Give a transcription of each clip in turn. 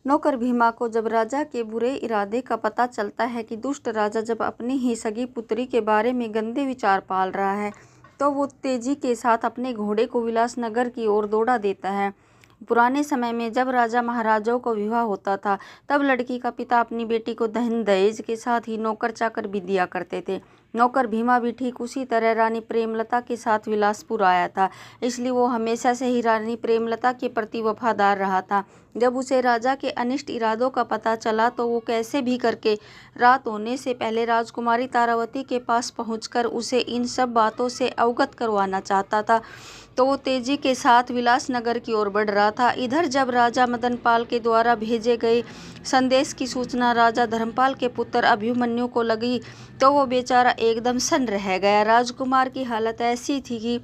नौकर भीमा को जब राजा के बुरे इरादे का पता चलता है कि दुष्ट राजा जब अपनी ही सगी पुत्री के बारे में गंदे विचार पाल रहा है, तो वो तेजी के साथ अपने घोड़े को विलासनगर की ओर दौड़ा देता है। पुराने समय में जब राजा महाराजाओं का विवाह होता था, तब लड़की का पिता अपनी बेटी को धन दहेज के साथ ही नौकर चाकर भी दिया करते थे। नौकर भीमा भी ठीक उसी तरह रानी प्रेमलता के साथ विलासपुर आया था, इसलिए वो हमेशा से ही रानी प्रेमलता के प्रति वफादार रहा था। जब उसे राजा के अनिष्ट इरादों का पता चला, तो वो कैसे भी करके रात होने से पहले राजकुमारी तारावती के पास पहुंचकर उसे इन सब बातों से अवगत करवाना चाहता था। तो वो तेजी के साथ विलासनगर की ओर बढ़ रहा था। इधर जब राजा मदनपाल के द्वारा भेजे गए संदेश की सूचना राजा धर्मपाल के पुत्र अभिमन्यु को लगी, तो वो बेचारा एकदम सन्न रह गया। राजकुमार की हालत ऐसी थी कि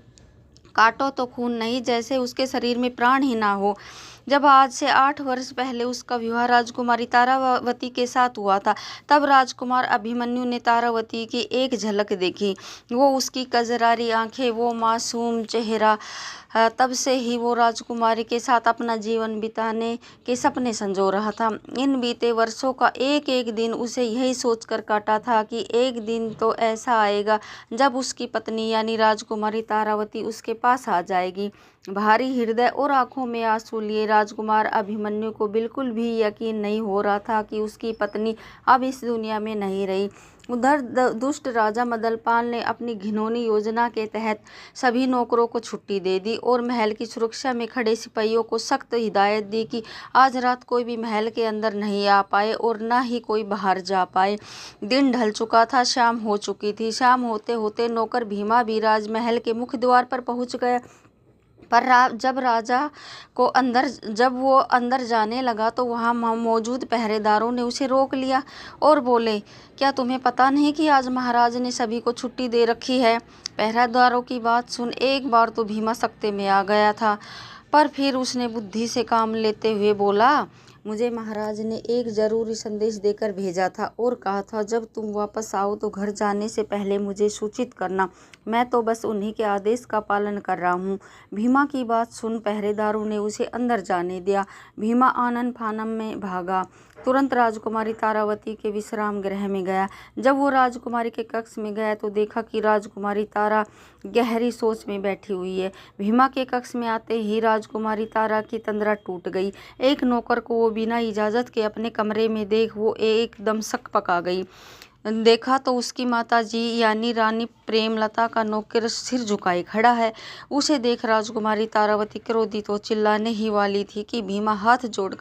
काटो तो खून नहीं, जैसे उसके शरीर में प्राण ही ना हो। जब आज से 8 वर्ष पहले उसका विवाह राजकुमारी तारावती के साथ हुआ था, तब राजकुमार अभिमन्यु ने तारावती की एक झलक देखी। वो उसकी कजरारी आंखें, वो मासूम चेहरा, तब से ही वो राजकुमारी के साथ अपना जीवन बिताने के सपने संजो रहा था। इन बीते वर्षों का एक एक दिन उसे यही सोचकर काटा था कि एक दिन तो ऐसा आएगा जब उसकी पत्नी यानी राजकुमारी तारावती उसके पास आ जाएगी। भारी हृदय और आंखों में आंसू लिए राजकुमार अभिमन्यु को बिल्कुल भी यकीन नहीं हो रहा था कि उसकी पत्नी अब इस दुनिया में नहीं रही। उधर दुष्ट राजा मदनपाल ने अपनी घिनौनी योजना के तहत सभी नौकरों को छुट्टी दे दी और महल की सुरक्षा में खड़े सिपाहियों को सख्त हिदायत दी कि आज रात कोई भी महल के अंदर नहीं आ पाए और न ही कोई बाहर जा पाए। दिन ढल चुका था, शाम हो चुकी थी। शाम होते होते नौकर भीमा भी राजमहल के मुख्य द्वार पर पहुंच गया। पर जब वो अंदर जाने लगा, तो वहाँ मौजूद पहरेदारों ने उसे रोक लिया और बोले, क्या तुम्हें पता नहीं कि आज महाराज ने सभी को छुट्टी दे रखी है? पहरेदारों की बात सुन एक बार तो भीमा सकते में आ गया था, पर फिर उसने बुद्धि से काम लेते हुए बोला, मुझे महाराज ने एक जरूरी संदेश देकर भेजा था और कहा था जब तुम वापस आओ तो घर जाने से पहले मुझे सूचित करना। मैं तो बस उन्हीं के आदेश का पालन कर रहा हूँ। भीमा की बात सुन पहरेदारों ने उसे अंदर जाने दिया। भीमा आनन फानन में भागा, तुरंत राजकुमारी तारावती के विश्राम गृह में गया। जब वो राजकुमारी के कक्ष में गया तो देखा कि राजकुमारी तारा गहरी सोच में बैठी हुई है। भीमा के कक्ष में आते ही राजकुमारी तारा की तंद्रा टूट गई। एक नौकर को वो बिना इजाज़त के अपने कमरे में देख वो एकदम सकपका गई। देखा तो उसकी माता जी यानी रानी प्रेमलता का नौकर सिर झुकाए खड़ा है। उसे देख राजकुमारी तारावती क्रोधित तो चिल्लाने ही वाली थी कि भीमा हाथ जोड़कर